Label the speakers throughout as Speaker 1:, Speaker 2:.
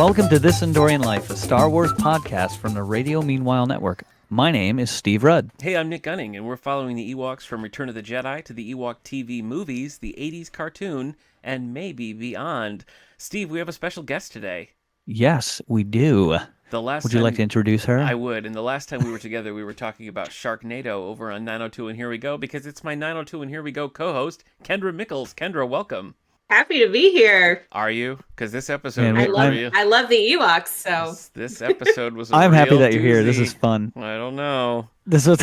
Speaker 1: Welcome to This Endorian Life, a Star Wars podcast from the Radio Meanwhile Network. My name is Steve Rudd.
Speaker 2: Hey, I'm Nick Gunning, and we're following the Ewoks from Return of the Jedi to the Ewok TV movies, the 80s cartoon, and maybe beyond. Steve, we have a special guest today.
Speaker 1: Yes, we do. Would you like to introduce her?
Speaker 2: I would. And the last time we were together, we were talking about Sharknado over on 902 and Here We Go, because it's my 902 and Here We Go co-host, Kendra Mikols. Kendra, welcome.
Speaker 3: Happy to be here.
Speaker 2: Are you? Because this episode
Speaker 3: I love the Ewoks, so
Speaker 2: this episode was
Speaker 1: I'm happy that
Speaker 2: doozy.
Speaker 1: you're here. This is fun.
Speaker 2: I don't know.
Speaker 1: This was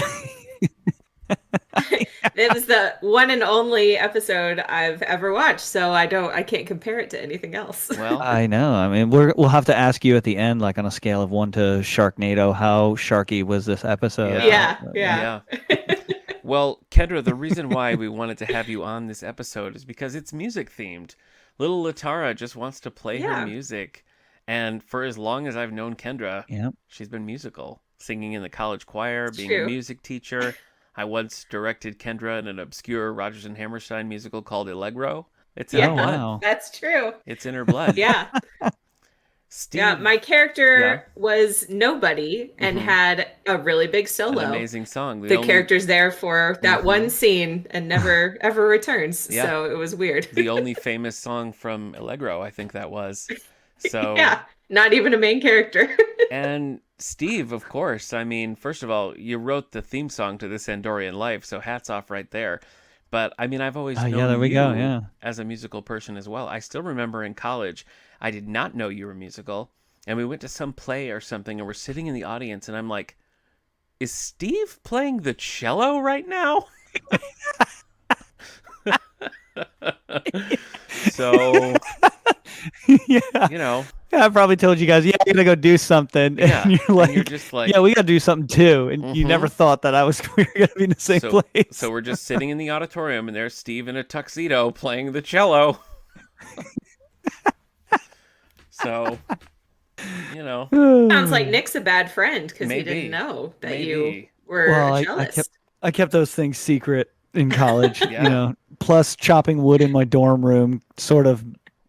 Speaker 3: it was the one and only episode I've ever watched, so I can't compare it to anything else.
Speaker 2: Well,
Speaker 1: I know. I mean, we'll have to ask you at the end, like on a scale of 1 to Sharknado, how sharky was this episode?
Speaker 3: Yeah.
Speaker 2: Well, Kendra, the reason why we wanted to have you on this episode is because it's music themed. Little Latara just wants to play her music. And for as long as I've known Kendra, she's been musical, singing in the college choir, being a music teacher. I once directed Kendra in an obscure Rodgers and Hammerstein musical called Allegro. It's in her blood.
Speaker 1: Wow.
Speaker 3: That's true.
Speaker 2: It's in her blood.
Speaker 3: Yeah.
Speaker 2: Steve,
Speaker 3: yeah, my character was nobody and had a really big solo.
Speaker 2: An amazing song.
Speaker 3: The character's there for that one scene and never ever returns.
Speaker 2: Yeah.
Speaker 3: So it was weird.
Speaker 2: The only famous song from Allegro, I think that was. So
Speaker 3: yeah, not even a main character.
Speaker 2: And Steve, of course. I mean, first of all, you wrote the theme song to This Endorian Life, so hats off right there. But I mean, I've always known you as a musical person as well. I still remember in college, I did not know you were musical, and we went to some play or something, and we're sitting in the audience, and I'm like, is Steve playing the cello right now? So, you know.
Speaker 1: Yeah, I probably told you guys, I'm going to go do something.
Speaker 2: Yeah,
Speaker 1: and you're like,
Speaker 2: and you're just like,
Speaker 1: we got to do something too. And you never thought that we were going to be in the same place.
Speaker 2: So we're just sitting in the auditorium, and there's Steve in a tuxedo playing the cello. So, you know.
Speaker 3: Sounds like Nick's a bad friend because he didn't know that you were jealous.
Speaker 1: I kept those things secret in college, plus chopping wood in my dorm room sort of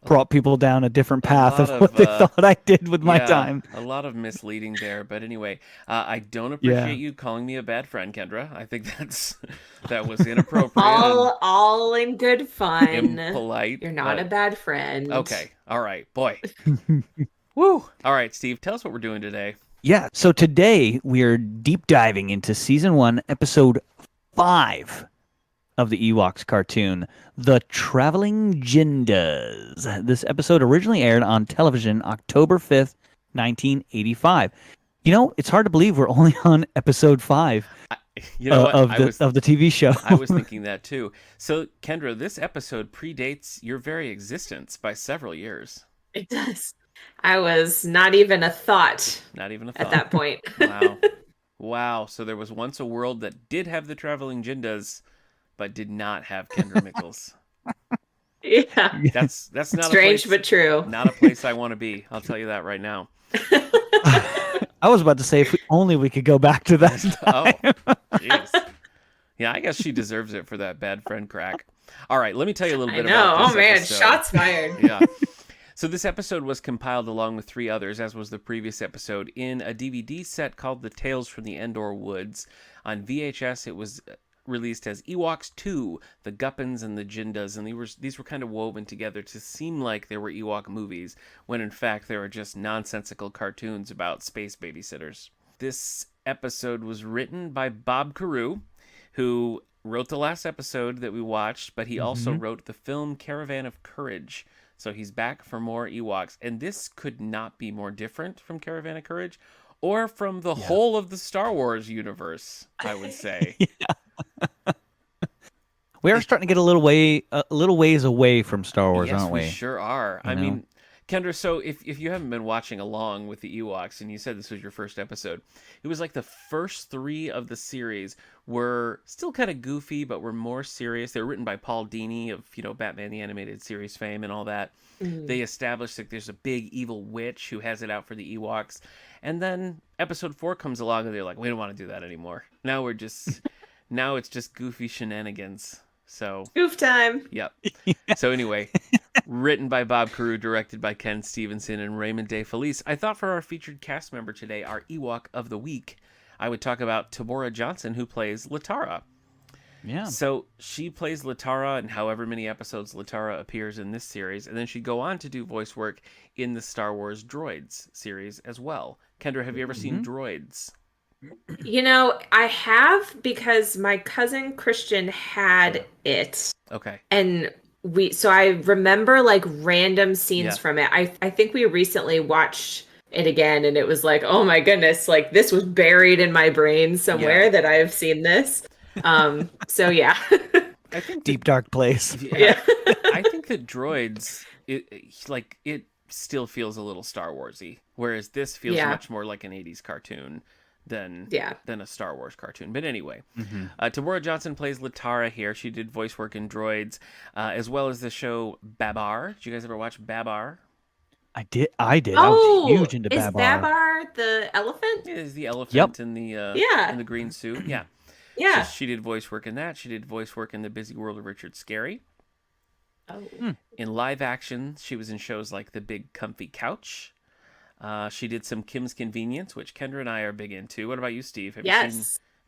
Speaker 1: brought people down a different path of what they thought I did with my time.
Speaker 2: A lot of misleading there. But anyway, I don't appreciate you calling me a bad friend, Kendra. I think that was inappropriate.
Speaker 3: all in good fun.
Speaker 2: Impolite.
Speaker 3: You're not a bad friend.
Speaker 2: Okay. All right. Boy. Woo. All right, Steve, tell us what we're doing today.
Speaker 1: Yeah. So today we're deep diving into season 1, episode 5 of the Ewoks cartoon, The Traveling Jindas. This episode originally aired on television October 5th, 1985. You know, it's hard to believe we're only on episode 5 of the TV show.
Speaker 2: I was thinking that too. So, Kendra, this episode predates your very existence by several years.
Speaker 3: It does. I was not even a thought.
Speaker 2: Not even a thought.
Speaker 3: At that point.
Speaker 2: Wow. So there was once a world that did have the Traveling Jindas, but did not have Kendra Mikols.
Speaker 3: Yeah.
Speaker 2: That's not
Speaker 3: strange,
Speaker 2: a place,
Speaker 3: but true.
Speaker 2: Not a place I want to be. I'll tell you that right now.
Speaker 1: I was about to say, if we could go back to that time.
Speaker 2: Oh, jeez. Yeah, I guess she deserves it for that bad friend crack. All right, let me tell you a little bit about this episode.
Speaker 3: Shots fired.
Speaker 2: Yeah. So this episode was compiled along with 3 others, as was the previous episode, in a DVD set called The Tales from the Endor Woods. On VHS, it was released as Ewoks 2, The Guppins and the Jindas, and these were kind of woven together to seem like they were Ewok movies, when in fact they were just nonsensical cartoons about space babysitters. This episode was written by Bob Carew, who wrote the last episode that we watched, but he also wrote the film Caravan of Courage. So he's back for more Ewoks, and this could not be more different from Caravan of Courage, or from the whole of the Star Wars universe, I would say.
Speaker 1: We are starting to get a little ways away from Star Wars, aren't we?
Speaker 2: Yes, we sure are. I mean, Kendra, so if you haven't been watching along with the Ewoks, and you said this was your first episode, it was like the first 3 of the series were still kind of goofy, but were more serious. They were written by Paul Dini of, Batman the Animated Series fame and all that. Mm-hmm. They established that there's a big evil witch who has it out for the Ewoks. And then episode 4 comes along, and they're like, we don't want to do that anymore. Now it's just goofy shenanigans. So
Speaker 3: goof time.
Speaker 2: Yep. So anyway, Written by Bob Carew, directed by Ken Stevenson and Raymond Day Felice. I thought for our featured cast member today, our Ewok of the Week, I would talk about Tabora Johnson, who plays Latara.
Speaker 1: Yeah.
Speaker 2: So she plays Latara in however many episodes Latara appears in this series, and then she'd go on to do voice work in the Star Wars Droids series as well. Kendra, have you ever seen Droids?
Speaker 3: I have because my cousin Christian had it.
Speaker 2: Okay.
Speaker 3: And so I remember like random scenes
Speaker 2: Yeah.
Speaker 3: from it. I think we recently watched it again and it was like, oh my goodness, like this was buried in my brain somewhere that I have seen this. So yeah.
Speaker 2: I think
Speaker 1: Deep dark place.
Speaker 3: Yeah.
Speaker 2: I think that Droids, it still feels a little Star Warsy, whereas this feels much more like an 80s cartoon than a Star Wars cartoon. But anyway, Tabora Johnson plays Latara here. She did voice work in Droids, as well as the show Babar. Did you guys ever watch Babar?
Speaker 1: I did. I
Speaker 3: Oh,
Speaker 1: was huge into
Speaker 3: is
Speaker 1: Babar.
Speaker 3: Babar the elephant?
Speaker 2: Yeah, is the elephant in the in the green suit. Yeah.
Speaker 3: Yeah.
Speaker 2: So she did voice work in that. She did voice work in The Busy World of Richard Scarry.
Speaker 3: Oh.
Speaker 2: In live action, she was in shows like The Big Comfy Couch. She did some Kim's Convenience, which Kendra and I are big into. What about you, Steve? Have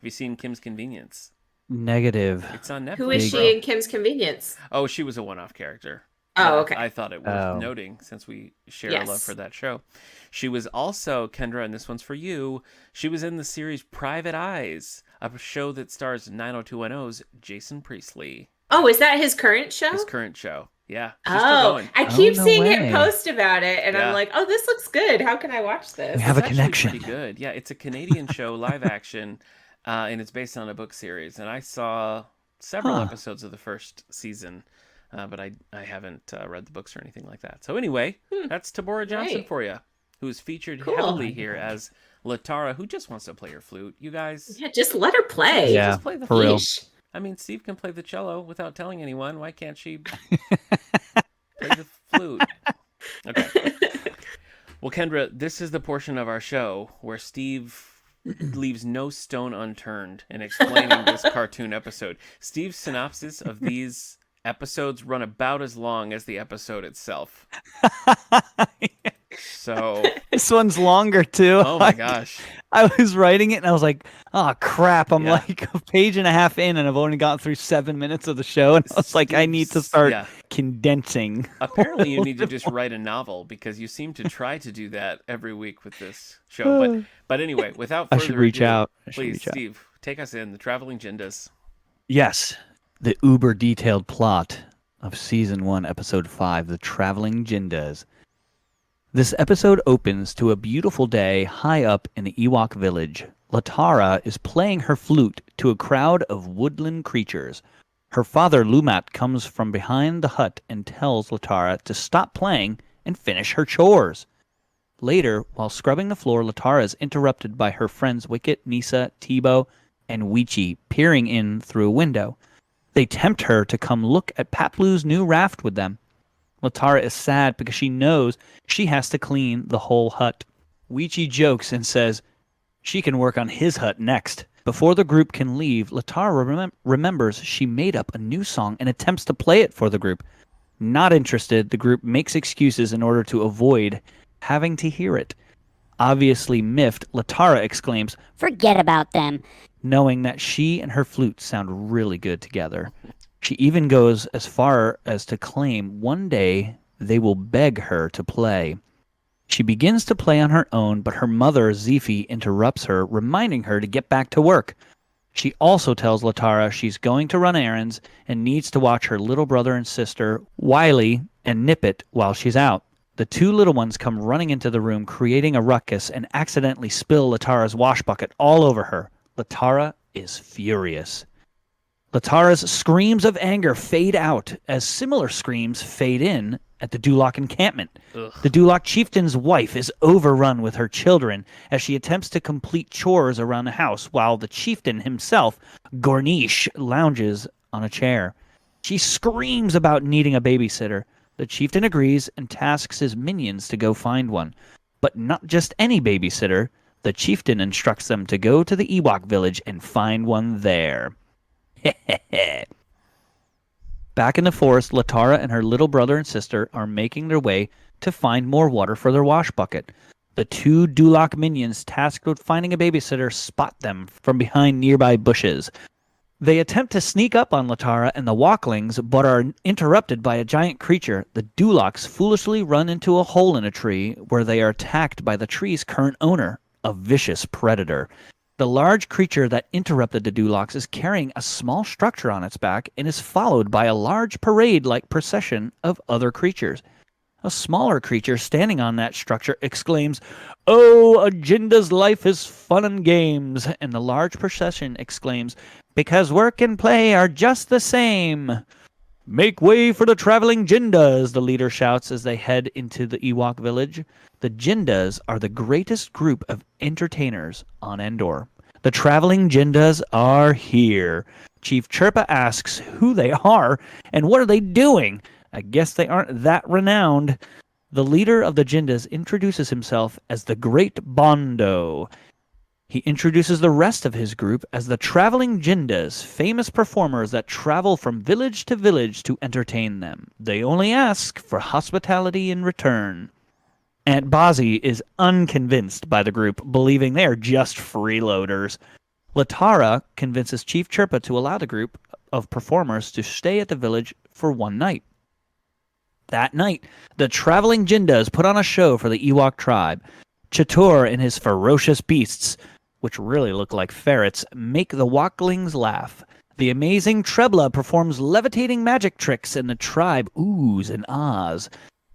Speaker 2: you seen Kim's Convenience?
Speaker 1: Negative.
Speaker 2: It's on Netflix.
Speaker 3: Who is she in Kim's Convenience?
Speaker 2: Oh, she was a one-off character.
Speaker 3: Oh, okay.
Speaker 2: I thought it worth noting since we share a love for that show. She was also, Kendra, and this one's for you, she was in the series Private Eyes, a show that stars 90210's Jason Priestley.
Speaker 3: Oh, is that his current show?
Speaker 2: His current show. Yeah. She's still going.
Speaker 3: I keep
Speaker 1: no
Speaker 3: seeing
Speaker 1: way.
Speaker 3: him post about it, and I'm like, oh, this looks good. How can I watch this?
Speaker 1: We have a
Speaker 2: It's actually
Speaker 1: connection.
Speaker 2: pretty good. Yeah, it's a Canadian show, live action, and it's based on a book series. And I saw several episodes of the first season, but I haven't read the books or anything like that. So anyway, that's Tabora Johnson
Speaker 3: Right.
Speaker 2: for you, who is featured
Speaker 3: Cool.
Speaker 2: heavily here as Latara, who just wants to play her flute. You guys,
Speaker 3: Yeah, just let her play.
Speaker 1: Yeah,
Speaker 2: just play the
Speaker 1: for real.
Speaker 3: Yeesh.
Speaker 2: I mean, Steve can play the cello without telling anyone. Why can't she play the flute? Okay. Well, Kendra, this is the portion of our show where Steve leaves no stone unturned in explaining this cartoon episode. Steve's synopsis of these episodes run about as long as the episode itself. So,
Speaker 1: This one's longer too.
Speaker 2: oh my gosh.
Speaker 1: I was writing it and I was like, oh crap, I'm
Speaker 2: Yeah.
Speaker 1: like a page and a half in and I've only gotten through 7 minutes of the show and I was like, I need to start
Speaker 2: Yeah.
Speaker 1: condensing.
Speaker 2: Apparently, you need to just write a novel because you seem to try to do that every week with this show. But anyway, without
Speaker 1: I
Speaker 2: further
Speaker 1: should reach
Speaker 2: ado,
Speaker 1: out.
Speaker 2: Please, Steve, take us in the Traveling Jindas.
Speaker 1: Yes, the uber detailed plot of season 1, episode 5, The Traveling Jindas. This episode opens to a beautiful day high up in the Ewok village. Latara is playing her flute to a crowd of woodland creatures. Her father, Lumat, comes from behind the hut and tells Latara to stop playing and finish her chores. Later, while scrubbing the floor, Latara is interrupted by her friends Wicket, Nisa, Tebow, and Weechi peering in through a window. They tempt her to come look at Paplu's new raft with them. Latara is sad because she knows she has to clean the whole hut. Weechi jokes and says she can work on his hut next. Before the group can leave, Latara remembers she made up a new song and attempts to play it for the group. Not interested, the group makes excuses in order to avoid having to hear it. Obviously miffed, Latara exclaims,
Speaker 4: Forget about them.
Speaker 1: knowing that she and her flute sound really good together. She even goes as far as to claim one day they will beg her to play. She begins to play on her own, but her mother, Zifi, interrupts her, reminding her to get back to work. She also tells Latara she's going to run errands and needs to watch her little brother and sister, Wiley and Nippet, while she's out. The two little ones come running into the room, creating a ruckus, and accidentally spill Latara's wash bucket all over her. Latara is furious. Latara's screams of anger fade out as similar screams fade in at the Dulak encampment.
Speaker 2: Ugh.
Speaker 1: The Dulak chieftain's wife is overrun with her children as she attempts to complete chores around the house while the chieftain himself, Gornish, lounges on a chair. She screams about needing a babysitter. The chieftain agrees and tasks his minions to go find one. But not just any babysitter. The chieftain instructs them to go to the Ewok village and find one there. Back in the forest, Latara and her little brother and sister are making their way to find more water for their wash bucket. The two Duloc minions tasked with finding a babysitter spot them from behind nearby bushes. They attempt to sneak up on Latara and the Walklings, but are interrupted by a giant creature. The Dulocs foolishly run into a hole in a tree, where they are attacked by the tree's current owner, a vicious predator. The large creature that interrupted the Dulocs is carrying a small structure on its back and is followed by a large parade-like procession of other creatures. A smaller creature standing on that structure exclaims, "Oh, a Jinda's life is fun and games," and the large procession exclaims, "Because work and play are just the same." "Make way for the Traveling Jindas," the leader shouts as they head into the Ewok village. The Jindas are the greatest group of entertainers on Endor. The Traveling Jindas are here. Chief Chirpa asks who they are and what are they doing. I guess they aren't that renowned. The leader of the Jindas introduces himself as the Great Bondo. He introduces the rest of his group as the Traveling Jindas, famous performers that travel from village to village to entertain them. They only ask for hospitality in return. Aunt Bozzy is unconvinced by the group, believing they are just freeloaders. Latara convinces Chief Chirpa to allow the group of performers to stay at the village for one night. That night, the Traveling Jindas put on a show for the Ewok tribe. Chatur and his ferocious beasts, which really look like ferrets, make the Walklings laugh. The amazing Trebla performs levitating magic tricks and the tribe oohs and ahs.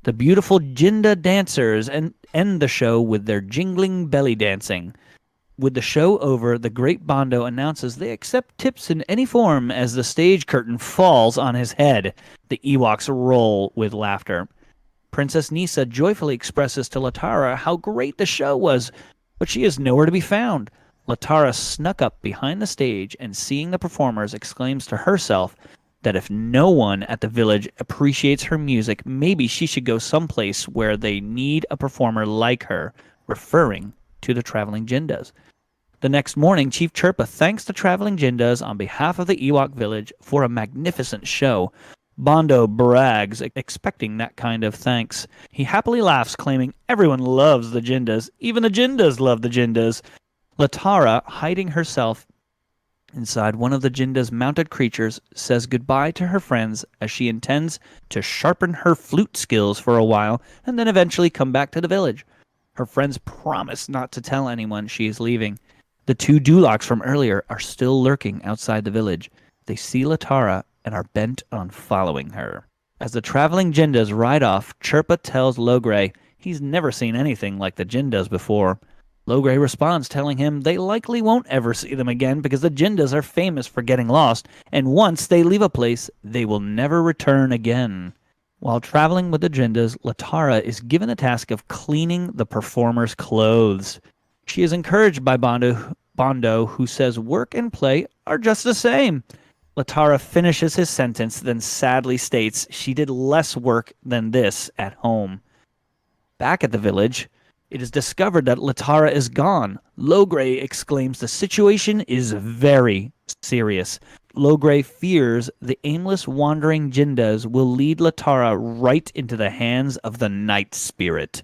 Speaker 1: The beautiful Jinda dancers end the show with their jingling belly dancing. With the show over, the Great Bondo announces they accept tips in any form as the stage curtain falls on his head. The Ewoks roll with laughter. Princess Nisa joyfully expresses to Latara how great the show was, but she is nowhere to be found. Latara snuck up behind the stage and, seeing the performers, exclaims to herself that if no one at the village appreciates her music, maybe she should go someplace where they need a performer like her, referring to the Traveling Jindas. The next morning, Chief Chirpa thanks the Traveling Jindas on behalf of the Ewok village for a magnificent show. Bondo brags, expecting that kind of thanks. He happily laughs, claiming everyone loves the Jindas. Even the Jindas love the Jindas. Latara, hiding herself inside one of the Jinda's mounted creatures, says goodbye to her friends as she intends to sharpen her flute skills for a while and then eventually come back to the village. Her friends promise not to tell anyone she is leaving. The two Dulocs from earlier are still lurking outside the village. They see Latara and are bent on following her. As the Traveling Jindas ride off, Chirpa tells Logray he's never seen anything like the Jindas before. Logray responds, telling him they likely won't ever see them again because the Jindas are famous for getting lost, and once they leave a place, they will never return again. While traveling with the Jindas, Latara is given the task of cleaning the performers' clothes. She is encouraged by Bondo, who says work and play are just the same. Latara finishes his sentence, then sadly states she did less work than this at home. Back at the village, it is discovered that Latara is gone. Logray exclaims the situation is very serious. Logray fears the aimless wandering Jindas will lead Latara right into the hands of the Night Spirit.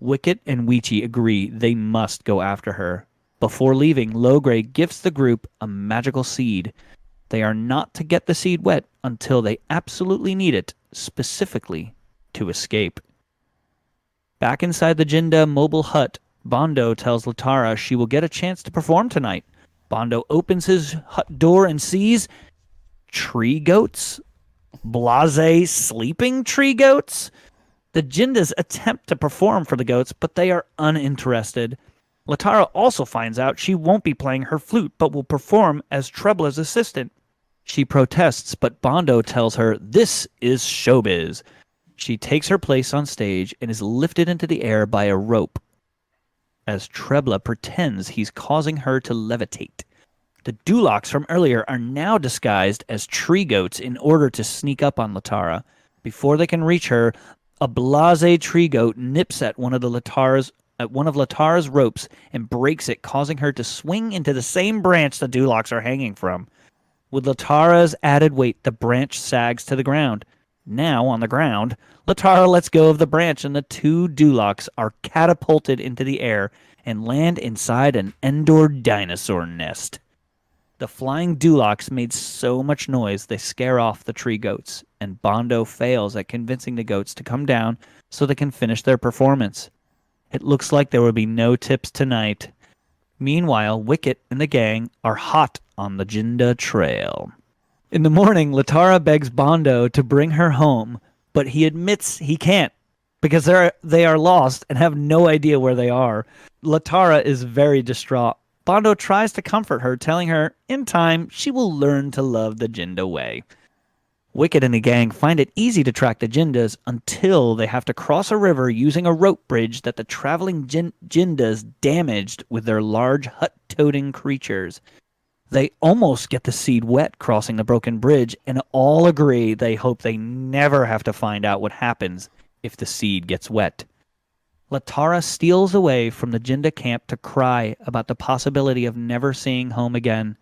Speaker 1: Wicket and Weechi agree they must go after her. Before leaving, Logray gifts the group a magical seed. They are not to get the seed wet until they absolutely need it, specifically to escape. Back inside the Jinda mobile hut, Bondo tells Latara she will get a chance to perform tonight. Bondo opens his hut door and sees tree goats. Blase sleeping tree goats? The Jindas attempt to perform for the goats, but they are uninterested. Latara also finds out she won't be playing her flute, but will perform as Trebla's assistant. She protests, but Bondo tells her this is showbiz. She takes her place on stage and is lifted into the air by a rope, as Trebla pretends he's causing her to levitate. The Dulocs from earlier are now disguised as tree goats in order to sneak up on Latara. Before they can reach her, a blase tree goat nips at one of Latara's ropes and breaks it, causing her to swing into the same branch the Dulocs are hanging from. With Latara's added weight, the branch sags to the ground. Now, on the ground, Latara lets go of the branch and the two Dulocs are catapulted into the air and land inside an Endor dinosaur nest. The flying Dulocs made so much noise they scare off the tree goats, and Bondo fails at convincing the goats to come down so they can finish their performance. It looks like there will be no tips tonight. Meanwhile, Wicket and the gang are hot on the Jinda Trail. In the morning, Latara begs Bondo to bring her home, but he admits he can't because they are lost and have no idea where they are. Latara is very distraught. Bondo tries to comfort her, telling her, in time, she will learn to love the Jinda way. Wicket and the gang find it easy to track the Jindas until they have to cross a river using a rope bridge that the traveling Jindas damaged with their large hut-toting creatures. They almost get the seed wet crossing the broken bridge, and all agree they hope they never have to find out what happens if the seed gets wet. Latara steals away from the Jinda camp to cry about the possibility of never seeing home again.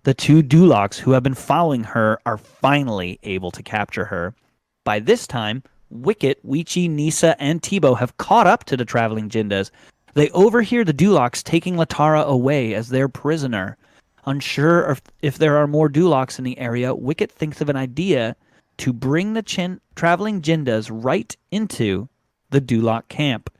Speaker 1: The two Dulocs who have been following her are finally able to capture her. By this time, Wicket, Weechi, Nisa, and Tebow have caught up to the traveling Jindas. They overhear the Dulocs taking Latara away as their prisoner. Unsure if there are more Dulocs in the area, Wicket thinks of an idea to bring the traveling Jindas right into the Duloc camp.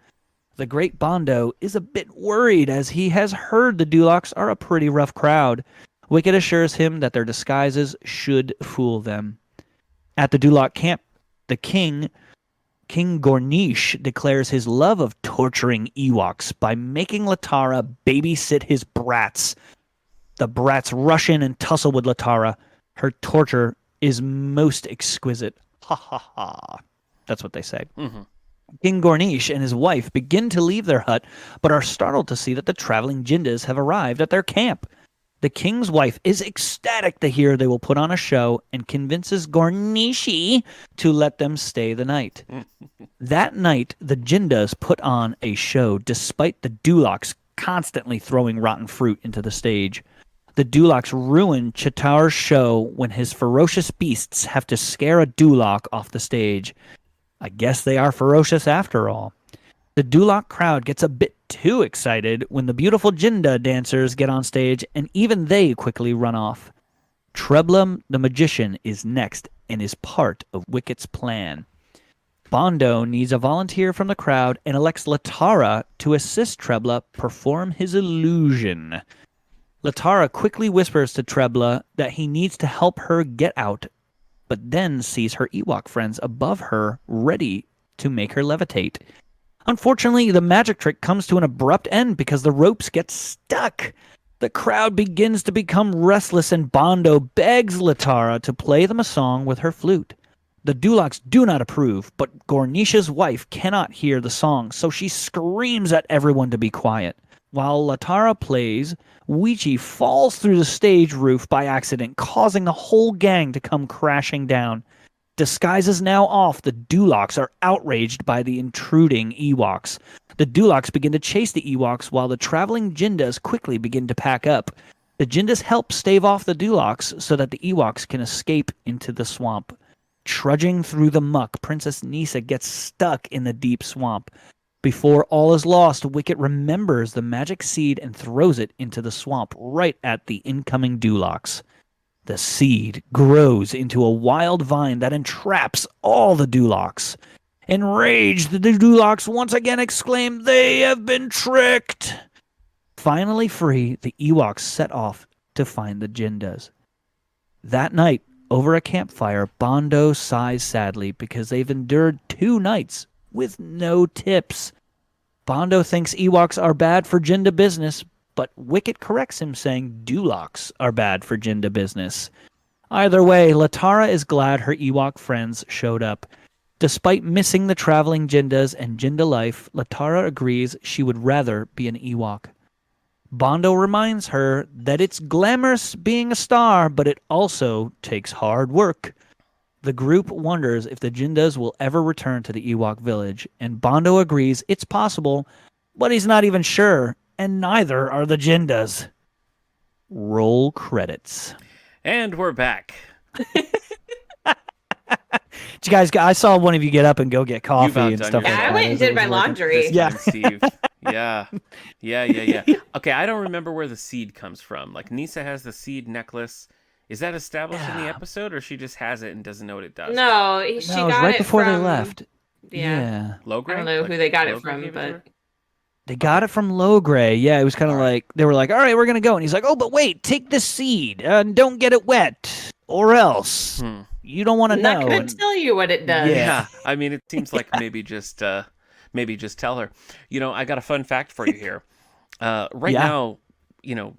Speaker 1: The great Bondo is a bit worried as he has heard the Dulocs are a pretty rough crowd. Wicket assures him that their disguises should fool them. At the Duloc camp, the King Gornish, declares his love of torturing Ewoks by making Latara babysit his brats. The brats rush in and tussle with Latara. Her torture is most exquisite. Ha ha ha. That's what they say.
Speaker 2: Mm-hmm.
Speaker 1: King Gornish and his wife begin to leave their hut, but are startled to see that the traveling Jindas have arrived at their camp. The king's wife is ecstatic to hear they will put on a show and convinces Gornishi to let them stay the night. That night, the Jindas put on a show despite the Dulocs constantly throwing rotten fruit into the stage. The Dulocs ruin Chitaur's show when his ferocious beasts have to scare a Duloc off the stage. I guess they are ferocious after all. The Duloc crowd gets a bit too excited when the beautiful Jinda dancers get on stage, and even they quickly run off. Trebla the magician is next and is part of Wicket's plan. Bondo needs a volunteer from the crowd and elects Latara to assist Trebla perform his illusion. Latara quickly whispers to Trebla that he needs to help her get out, but then sees her Ewok friends above her ready to make her levitate. Unfortunately, the magic trick comes to an abrupt end because the ropes get stuck. The crowd begins to become restless and Bondo begs Latara to play them a song with her flute. The Dulocs do not approve, but Gornish's wife cannot hear the song, so she screams at everyone to be quiet. While Latara plays, Weechi falls through the stage roof by accident, causing the whole gang to come crashing down. Disguises now off, the Dulocs are outraged by the intruding Ewoks. The Dulocs begin to chase the Ewoks while the traveling Jindas quickly begin to pack up. The Jindas help stave off the Dulocs so that the Ewoks can escape into the swamp. Trudging through the muck, Princess Nisa gets stuck in the deep swamp. Before all is lost, Wicket remembers the magic seed and throws it into the swamp right at the incoming Dulocs. The seed grows into a wild vine that entraps all the Dulocs. Enraged, the Dulocs once again exclaim, "They have been tricked!" Finally free, the Ewoks set off to find the Jindas. That night, over a campfire, Bondo sighs sadly because they've endured 2 nights with no tips. Bondo thinks Ewoks are bad for Jinda business, but Wicket corrects him, saying Dulocs are bad for Jinda business. Either way, Latara is glad her Ewok friends showed up. Despite missing the traveling Jindas and Jinda life, Latara agrees she would rather be an Ewok. Bondo reminds her that it's glamorous being a star, but it also takes hard work. The group wonders if the Jindas will ever return to the Ewok village, and Bondo agrees it's possible, but he's not even sure. And neither are the Jindas. Roll credits.
Speaker 2: And we're back.
Speaker 1: You guys, I saw one of you get up and go get coffee
Speaker 2: about
Speaker 1: and
Speaker 2: done
Speaker 1: stuff
Speaker 2: your
Speaker 1: like
Speaker 3: Yeah, I
Speaker 1: that.
Speaker 3: went and
Speaker 1: as it
Speaker 3: did
Speaker 1: was
Speaker 3: my
Speaker 1: working.
Speaker 3: laundry.
Speaker 2: This
Speaker 1: Yeah.
Speaker 2: time, Steve. Yeah. Okay, I don't remember where the seed comes from. Like, Nisa has the seed necklace. Is that established in the
Speaker 1: Yeah.
Speaker 2: episode, or she just has it and doesn't know what it does?
Speaker 3: No, she
Speaker 1: No, it was
Speaker 3: got
Speaker 1: right
Speaker 3: it
Speaker 1: before they
Speaker 3: from.
Speaker 1: left.
Speaker 3: Yeah.
Speaker 2: Logray?
Speaker 3: I don't know
Speaker 2: Like,
Speaker 3: who they got it
Speaker 2: Logray
Speaker 3: from,
Speaker 2: gave it to
Speaker 3: but
Speaker 2: her?
Speaker 1: They got it from Logray. Yeah, it was kind of
Speaker 2: All right.
Speaker 1: like they were like, "All right, we're gonna go," and he's like, "Oh, but wait, take this seed and don't get it wet, or else you don't want to
Speaker 3: I'm not
Speaker 1: know."
Speaker 3: gonna
Speaker 1: And-
Speaker 3: tell you what it does.
Speaker 1: Yeah.
Speaker 2: I mean, it seems like maybe just tell her. I got a fun fact for you here. Right
Speaker 1: Yeah.
Speaker 2: now,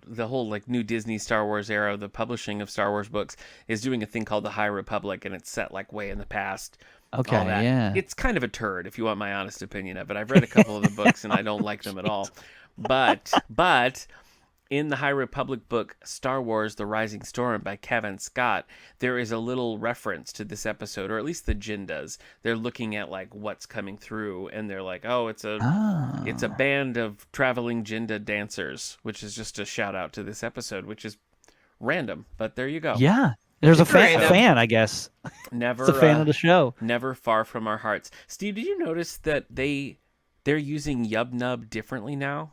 Speaker 2: the whole like new Disney Star Wars era, the publishing of Star Wars books is doing a thing called the High Republic, and it's set like way in the past.
Speaker 1: Okay,
Speaker 2: all that.
Speaker 1: yeah.
Speaker 2: It's kind of a turd, if you want my honest opinion of it. I've read a couple of the books, and I don't like them at all. But in the High Republic book, Star Wars The Rising Storm by Kevin Scott, there is a little reference to this episode, or at least the Jindas. They're looking at like what's coming through, and they're like, oh, it's a band of traveling Jinda dancers, which is just a shout out to this episode, which is random, but there you go.
Speaker 1: Yeah. There's a
Speaker 3: Random.
Speaker 1: fan, I guess.
Speaker 2: Never
Speaker 1: It's a fan of the show.
Speaker 2: never far from our hearts. Steve, did you notice that they're using Yub Nub differently now?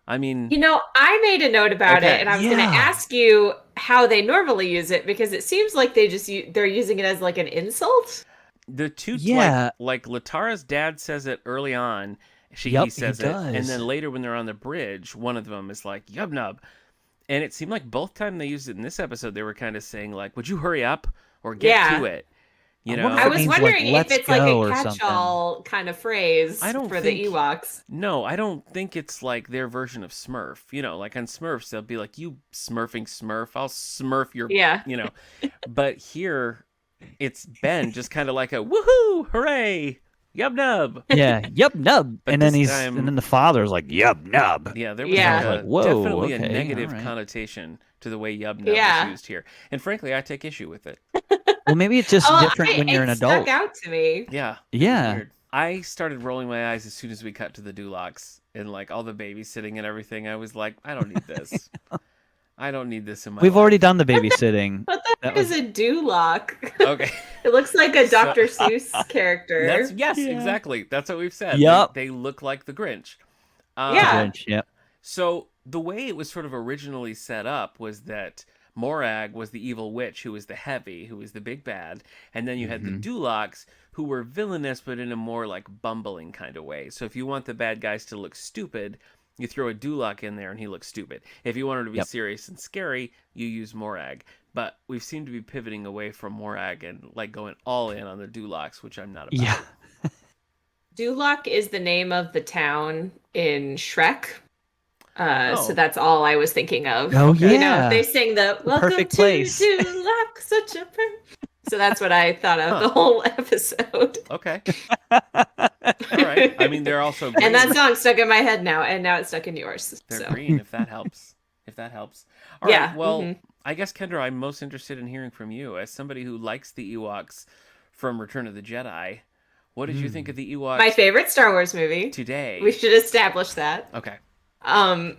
Speaker 2: I mean,
Speaker 3: I made a note about
Speaker 2: Okay.
Speaker 3: it, and I was going to
Speaker 1: Yeah.
Speaker 3: ask you how they normally use it, because it seems like they're using it as like an insult.
Speaker 2: the two,
Speaker 1: Yeah.
Speaker 2: like Latara's dad says it early on. He
Speaker 1: Yep,
Speaker 2: says
Speaker 1: he
Speaker 2: it, and
Speaker 1: does.
Speaker 2: then later when they're on the bridge, one of them is like Yub Nub, and it seemed like both times they used it in this episode, they were kind of saying like, "Would you hurry up or get
Speaker 3: Yeah.
Speaker 2: to it?"
Speaker 1: I wonder if
Speaker 3: I
Speaker 1: it
Speaker 3: was
Speaker 1: means, like,
Speaker 3: wondering if
Speaker 1: "Let's
Speaker 3: it's like
Speaker 1: go"
Speaker 3: a
Speaker 1: or something.
Speaker 3: catch-all kind of phrase
Speaker 2: I don't
Speaker 3: for
Speaker 2: think-
Speaker 3: the Ewoks.
Speaker 2: No, I don't think it's like their version of Smurf. Like on Smurfs, they'll be like, "You smurfing Smurf, I'll smurf your,"
Speaker 3: Yeah.
Speaker 2: But here, it's Ben just kind of like a woohoo, hooray, Yub Nub.
Speaker 1: Yeah, Yub Nub.
Speaker 2: But
Speaker 1: And then
Speaker 2: this time-
Speaker 1: and then the father's like, "Yub Nub."
Speaker 2: Yeah, there was
Speaker 3: Yeah.
Speaker 2: like
Speaker 1: I was like, whoa,
Speaker 2: definitely a
Speaker 1: okay,
Speaker 2: negative
Speaker 1: all right.
Speaker 2: connotation to the way Yub Nub
Speaker 3: Yeah.
Speaker 2: was used here, and frankly, I take issue with it.
Speaker 1: Well, maybe it's just different when you're an
Speaker 3: it
Speaker 1: adult.
Speaker 3: stuck out to me.
Speaker 2: Yeah,
Speaker 1: Yeah.
Speaker 2: weird. I started rolling my eyes as soon as we cut to the Dulocs and like all the babysitting and everything. I was like, I don't need this. I don't need this in my
Speaker 1: We've
Speaker 2: life.
Speaker 1: already done the babysitting.
Speaker 3: What the
Speaker 1: That
Speaker 3: heck is a Duloc?
Speaker 2: Okay.
Speaker 3: It looks like a Dr. Seuss character.
Speaker 2: Yes,
Speaker 1: Yeah.
Speaker 2: exactly. That's what we've said.
Speaker 1: Yup.
Speaker 2: They look like the Grinch.
Speaker 3: Yeah.
Speaker 1: Grinch, yep.
Speaker 2: So the way it was sort of originally set up was that Morag was the evil witch who was the heavy, who was the big bad, and then you had the Dulocs who were villainous but in a more like bumbling kind of way. So if you want the bad guys to look stupid, you throw a Duloc in there and he looks stupid. If you want him to be
Speaker 1: Yep.
Speaker 2: serious and scary, you use Morag. But we've seemed to be pivoting away from Morag and like going all in on the Dulocs, which I'm not about.
Speaker 1: Yeah.
Speaker 3: Duloc is the name of the town in Shrek.
Speaker 2: Oh.
Speaker 3: So that's all I was thinking of.
Speaker 1: Oh,
Speaker 3: You know,
Speaker 1: yeah.
Speaker 3: they sing the "Welcome
Speaker 1: perfect
Speaker 3: to
Speaker 1: place."
Speaker 3: Duloc," such a so that's what I thought of the whole episode.
Speaker 2: Okay. All right. I mean, they're also green.
Speaker 3: And that song stuck in my head now, and now it's stuck in yours.
Speaker 2: They're
Speaker 3: So
Speaker 2: green, if that helps. If that helps. All
Speaker 3: Yeah,
Speaker 2: right. Well,
Speaker 3: mhm.
Speaker 2: I guess, Kendra, I'm most interested in hearing from you. As somebody who likes the Ewoks from Return of the Jedi, what did you think of the Ewoks
Speaker 3: my favorite Star Wars movie.
Speaker 2: today?
Speaker 3: We should establish that.
Speaker 2: Okay.
Speaker 3: I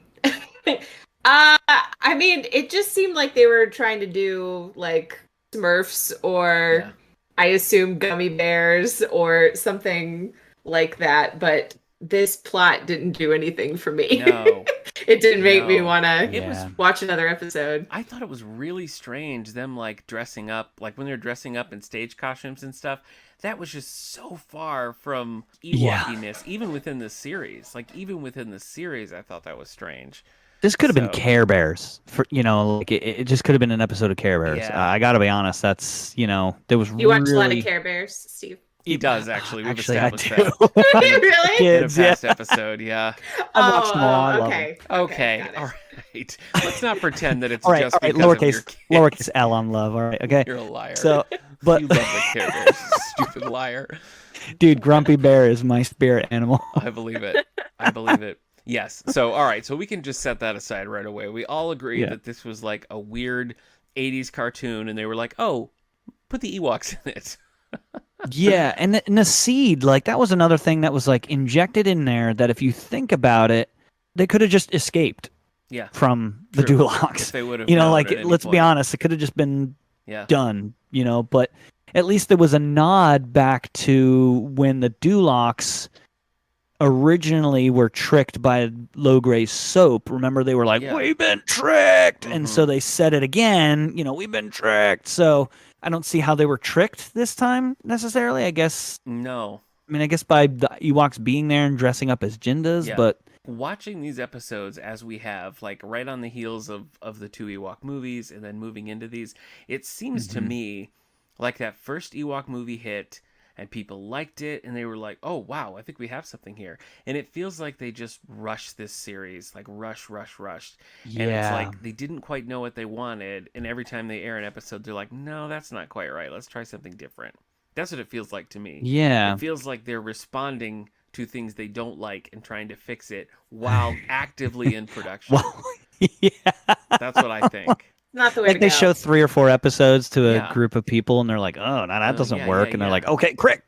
Speaker 3: mean, it just seemed like they were trying to do like Smurfs or
Speaker 2: Yeah.
Speaker 3: I assume gummy bears or something like that, but this plot didn't do anything for me.
Speaker 2: No.
Speaker 3: It didn't make me
Speaker 2: No.
Speaker 3: want to
Speaker 2: It was.
Speaker 1: Yeah.
Speaker 3: watch another episode.
Speaker 2: I thought it was really strange, them like dressing up, like when they're dressing up in stage costumes and stuff. That was just so far from
Speaker 1: Yeah.
Speaker 2: Ewokiness, even within the series. Like, even within the series, I thought that was strange.
Speaker 1: This could have been
Speaker 2: So-
Speaker 1: Care Bears. Like it just could have been an episode of Care Bears.
Speaker 2: Yeah.
Speaker 1: I got to be honest. That's there was
Speaker 3: You watch a lot
Speaker 1: really
Speaker 3: of Care Bears, Steve?
Speaker 2: He does, actually. We've
Speaker 1: Actually, I
Speaker 2: established
Speaker 1: do.
Speaker 2: that
Speaker 3: Really?
Speaker 2: in a
Speaker 1: Kids, yeah.
Speaker 2: past episode, yeah.
Speaker 1: I watched them all. I love
Speaker 3: okay.
Speaker 2: Okay,
Speaker 3: got it.
Speaker 2: all right. Let's not pretend that it's
Speaker 1: All right,
Speaker 2: just
Speaker 1: all right.
Speaker 2: because of your
Speaker 1: Lowercase
Speaker 2: kids.
Speaker 1: lowercase L on love. All right, okay.
Speaker 2: You're a liar.
Speaker 1: So, but
Speaker 2: you love the Care Bears, stupid liar.
Speaker 1: dude, Grumpy Bear is my spirit animal.
Speaker 2: I believe it. I believe it. Yes. So, all right. So we can just set that aside right away. We all agree
Speaker 1: Yeah.
Speaker 2: that this was like a weird 80s cartoon, and they were like, oh, put the Ewoks in it.
Speaker 1: Yeah, and the seed, like that was another thing that was like injected in there that if you think about it, they could have just escaped.
Speaker 2: Yeah,
Speaker 1: from the
Speaker 2: true.
Speaker 1: Dulocs.
Speaker 2: If they would have
Speaker 1: You know,
Speaker 2: known
Speaker 1: like
Speaker 2: at any
Speaker 1: let's be
Speaker 2: point.
Speaker 1: honest, it could have just been
Speaker 2: Yeah.
Speaker 1: done, you know, but at least there was a nod back to when the Dulocs originally were tricked by Logray's soap. Remember, they were like,
Speaker 2: Yeah.
Speaker 1: "We've been tricked," and so
Speaker 2: Mm-hmm.
Speaker 1: they said it again. You know, we've been tricked. So I don't see how they were tricked this time necessarily. I guess.
Speaker 2: No.
Speaker 1: I mean, I guess by the Ewoks being there and dressing up as Jindas,
Speaker 2: Yeah.
Speaker 1: but
Speaker 2: Watching these episodes as we have, like right on the heels of the two Ewok movies and then moving into these, it seems to
Speaker 1: Mhm.
Speaker 2: me like that first Ewok movie hit and people liked it and they were like, oh wow, I think we have something here. And it feels like they just rushed this series, like rushed. And it's
Speaker 1: yeah,
Speaker 2: like they didn't quite know what they wanted. And every time they air an episode, they're like, no, that's not quite right. Let's try something different. That's what it feels like to me. It
Speaker 1: yeah.
Speaker 2: feels like they're responding to things they don't like and trying to fix it while actively in production.
Speaker 1: Well, yeah.
Speaker 2: That's what I think.
Speaker 3: Not the way
Speaker 1: Like
Speaker 3: to
Speaker 1: they
Speaker 3: go.
Speaker 1: show 3 or 4 episodes to a
Speaker 2: Yeah.
Speaker 1: group of people, and they're like, "Oh, no, that doesn't work," and they're
Speaker 2: Yeah.
Speaker 1: like, "Okay, quick,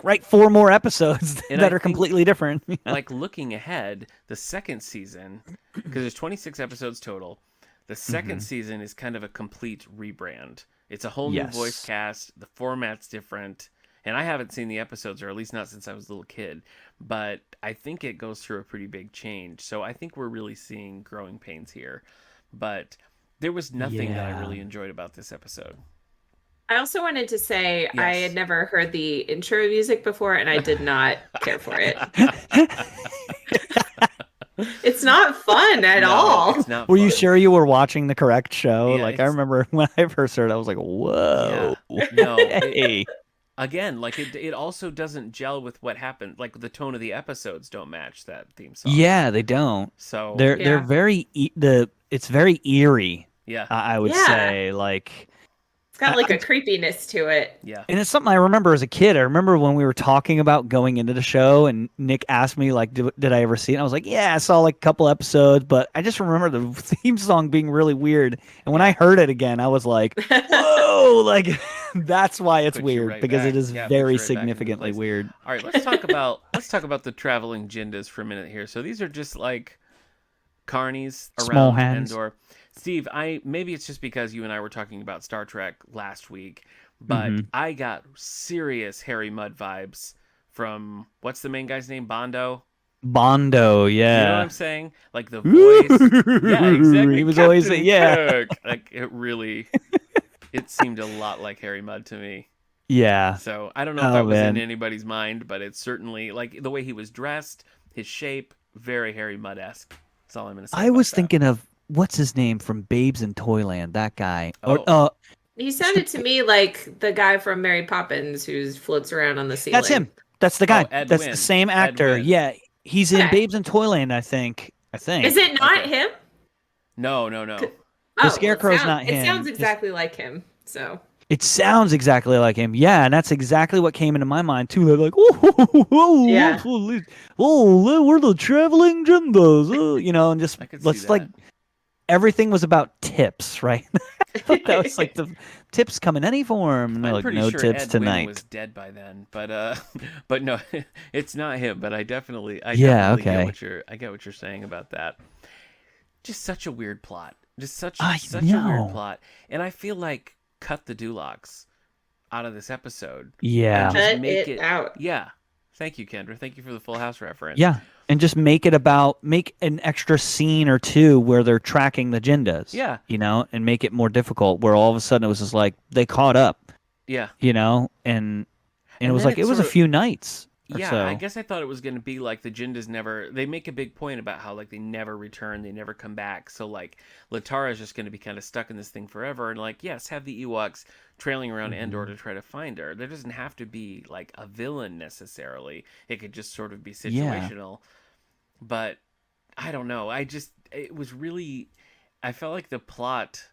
Speaker 1: write 4 more episodes
Speaker 2: And
Speaker 1: that
Speaker 2: I
Speaker 1: are
Speaker 2: think,
Speaker 1: completely different."
Speaker 2: like, looking ahead, the second season, because there's 26 episodes total, the second
Speaker 1: Mhm.
Speaker 2: season is kind of a complete rebrand. It's a whole new voice
Speaker 1: Yes.
Speaker 2: cast. The format's different. And I haven't seen the episodes, or at least not since I was a little kid. But I think it goes through a pretty big change. So I think we're really seeing growing pains here. But there was nothing that I
Speaker 1: Yeah.
Speaker 2: really enjoyed about this episode.
Speaker 3: I also wanted to say I had
Speaker 2: Yes.
Speaker 3: never heard the intro music before and I did not care for it. It's not fun at
Speaker 2: No,
Speaker 3: all.
Speaker 2: it's not
Speaker 1: Were you
Speaker 2: fun.
Speaker 1: sure you were watching the correct show?
Speaker 2: Yeah,
Speaker 1: Like I
Speaker 2: it's
Speaker 1: remember when I first heard it, I was like,
Speaker 2: yeah.
Speaker 1: "Whoa,
Speaker 2: No,
Speaker 1: hey."
Speaker 2: again, like it also doesn't gel with what happened. Like the tone of the episodes don't match that theme song.
Speaker 1: Yeah, they don't.
Speaker 2: So,
Speaker 1: They're
Speaker 3: Yeah.
Speaker 1: very it's very eerie.
Speaker 2: yeah.
Speaker 1: I would
Speaker 3: Yeah.
Speaker 1: say like.
Speaker 3: It's got like a creepiness to it.
Speaker 2: Yeah.
Speaker 1: And it's something I remember as a kid. I remember when we were talking about going into the show, and Nick asked me, like, did I ever see it? And I was like, yeah, I saw like a couple episodes, but I just remember the theme song being really weird. And when I heard it again, I was like, whoa, like, that's why it's
Speaker 2: Puts you
Speaker 1: weird,
Speaker 2: right
Speaker 1: because it
Speaker 2: back.
Speaker 1: is
Speaker 2: Yeah, puts
Speaker 1: very
Speaker 2: you right back into
Speaker 1: significantly
Speaker 2: place.
Speaker 1: weird.
Speaker 2: All right, let's talk about the traveling Jindas for a minute here. So these are just like carnies
Speaker 1: Small
Speaker 2: around
Speaker 1: hands.
Speaker 2: Endor. Steve, I maybe it's just because you and I were talking about Star Trek last week, but
Speaker 1: Hmm.
Speaker 2: I got serious Harry Mudd vibes from what's the main guy's name? Bondo.
Speaker 1: Bondo,
Speaker 2: You know what
Speaker 1: yeah.
Speaker 2: I'm saying? Like the voice. Yeah, exactly.
Speaker 1: He was always,
Speaker 2: Captain
Speaker 1: yeah.
Speaker 2: Kirk. Like it seemed a lot like Harry Mudd to me.
Speaker 1: Yeah.
Speaker 2: So I don't know if
Speaker 1: Oh,
Speaker 2: that was in
Speaker 1: man.
Speaker 2: anybody's mind, but it's certainly like the way he was dressed, his shape, very Harry Mudd-esque. That's all I'm gonna say
Speaker 1: I
Speaker 2: about
Speaker 1: was
Speaker 2: that.
Speaker 1: thinking of, what's his name from Babes in Toyland, that guy. Or,
Speaker 2: Oh,
Speaker 3: He sounded to me like the guy from Mary Poppins who floats around on the
Speaker 1: that's
Speaker 3: ceiling.
Speaker 1: him. That's the guy.
Speaker 2: Ed
Speaker 1: That's the
Speaker 2: Wynn.
Speaker 1: same
Speaker 2: Ed
Speaker 1: actor.
Speaker 2: Wynn.
Speaker 1: Yeah, he's in
Speaker 3: Okay.
Speaker 1: Babes in Toyland, I think.
Speaker 3: Is it not
Speaker 2: Okay.
Speaker 3: him?
Speaker 2: No.
Speaker 1: The
Speaker 3: Oh, well,
Speaker 1: Scarecrow's not
Speaker 3: it sounds
Speaker 1: him.
Speaker 3: exactly like him. So
Speaker 1: It sounds exactly like him. Yeah, and that's exactly what came into my mind too. They're like, oh,
Speaker 3: yeah.
Speaker 1: we're the traveling Jindas, you know, and just
Speaker 2: I could see
Speaker 1: let's
Speaker 2: that.
Speaker 1: like everything was about tips, right? I thought that was like the tips come in any form, and they're
Speaker 2: I'm
Speaker 1: like,
Speaker 2: pretty
Speaker 1: no
Speaker 2: sure
Speaker 1: tips
Speaker 2: Ed Wynn
Speaker 1: tonight.
Speaker 2: was dead by then, but but no, it's not him. But I definitely
Speaker 1: Yeah,
Speaker 2: get
Speaker 1: okay.
Speaker 2: what you're saying about that. Just such a weird plot. Just such
Speaker 1: I
Speaker 2: a weird
Speaker 1: know.
Speaker 2: plot, and I feel like cut the Dulocs out of this episode
Speaker 1: Yeah.
Speaker 2: and just
Speaker 3: Cut
Speaker 2: make
Speaker 3: it out.
Speaker 2: Yeah. Thank you, Kendra. Thank you for the Full House reference.
Speaker 1: Yeah, and just make an extra scene or two where they're tracking the Jindas.
Speaker 2: Yeah.
Speaker 1: You know, and make it more difficult. Where all of a sudden it was just like they caught up.
Speaker 2: Yeah.
Speaker 1: You know, and it
Speaker 2: And
Speaker 1: was
Speaker 2: then
Speaker 1: like
Speaker 2: it
Speaker 1: it was a
Speaker 2: sort of-
Speaker 1: few nights or
Speaker 2: Yeah,
Speaker 1: so.
Speaker 2: I guess I thought it was going to be like the Jindas never. They make a big point about how like they never return, they never come back. So like Latara's just going to be kind of stuck in this thing forever. And like, yes, have the Ewoks trailing around Endor to try to find her. There doesn't have to be like a villain necessarily. It could just sort of be
Speaker 1: Yeah.
Speaker 2: situational. But I don't know. It was really. I felt like the plot.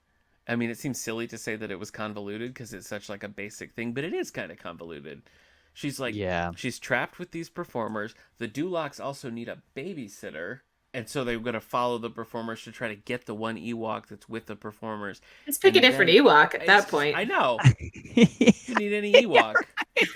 Speaker 2: I mean, it seems silly to say that it was convoluted because it's such like a basic thing, but it is kind of convoluted. She's like,
Speaker 1: Yeah.
Speaker 2: she's trapped with these performers. The Dulocs also need a babysitter. And so they're going to follow the performers to try to get the one Ewok that's with the performers.
Speaker 3: Let's pick a
Speaker 2: And
Speaker 3: different
Speaker 2: then-
Speaker 3: Ewok at
Speaker 2: It's
Speaker 3: that
Speaker 2: just-
Speaker 3: point.
Speaker 2: I know. You need any Ewok.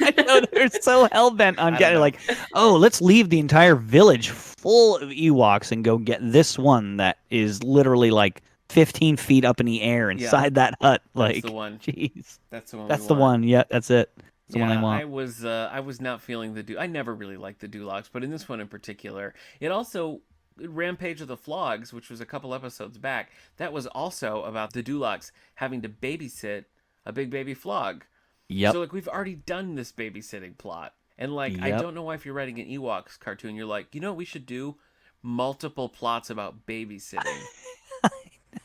Speaker 1: I know they're so hell bent on
Speaker 2: I don't
Speaker 1: getting
Speaker 2: know.
Speaker 1: like, oh, let's leave the entire village full of Ewoks and go get this one that is literally like 15 feet up in the air inside that hut.
Speaker 2: That's
Speaker 1: Like,
Speaker 2: the one.
Speaker 1: jeez,
Speaker 2: That's the one.
Speaker 1: that's
Speaker 2: We
Speaker 1: the
Speaker 2: want.
Speaker 1: one. Yeah, that's it. That's the one I
Speaker 2: Yeah,
Speaker 1: want.
Speaker 2: I was not feeling the I never really liked the Dulocs, but in this one in particular, it also Rampage of the Flogs, which was a couple episodes back, that was also about the Dulocs having to babysit a big baby flog.
Speaker 1: Yep.
Speaker 2: So like we've already done this babysitting plot. And like I
Speaker 1: Yep.
Speaker 2: don't know why if you're writing an Ewoks cartoon, you're like, you know what we should do? Multiple plots about babysitting.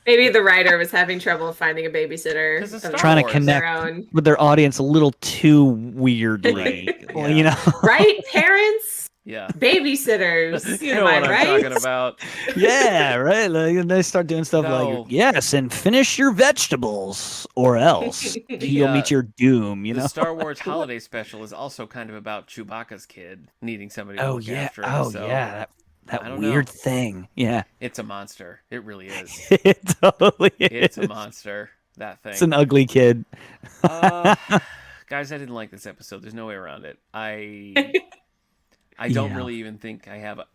Speaker 3: Maybe the writer was having trouble finding a babysitter
Speaker 2: 'Cause of
Speaker 3: of
Speaker 2: Star
Speaker 1: Trying to
Speaker 2: Wars.
Speaker 1: connect
Speaker 3: their own.
Speaker 1: with their audience a little too weirdly.
Speaker 2: Right,
Speaker 1: Well,
Speaker 2: yeah.
Speaker 1: you know.
Speaker 3: Right, parents?
Speaker 2: Yeah.
Speaker 3: Babysitters.
Speaker 2: You
Speaker 3: Am
Speaker 2: know
Speaker 3: I
Speaker 2: what I'm
Speaker 3: right?
Speaker 2: talking about.
Speaker 1: Yeah, right. Like, and they start doing stuff
Speaker 2: No.
Speaker 1: like, yes, and finish your vegetables, or else you'll meet your doom. You
Speaker 2: The
Speaker 1: know.
Speaker 2: Star Wars holiday special is also kind of about Chewbacca's kid needing somebody to
Speaker 1: Oh
Speaker 2: look
Speaker 1: yeah.
Speaker 2: after him.
Speaker 1: Oh
Speaker 2: so
Speaker 1: yeah.
Speaker 2: I
Speaker 1: That
Speaker 2: don't
Speaker 1: weird
Speaker 2: know.
Speaker 1: thing. Yeah.
Speaker 2: It's a monster. It really is.
Speaker 1: It totally
Speaker 2: It's a
Speaker 1: is.
Speaker 2: monster. That thing.
Speaker 1: It's an ugly kid.
Speaker 2: Uh, guys, I didn't like this episode. There's no way around it. I don't
Speaker 1: Yeah.
Speaker 2: really even think I have a.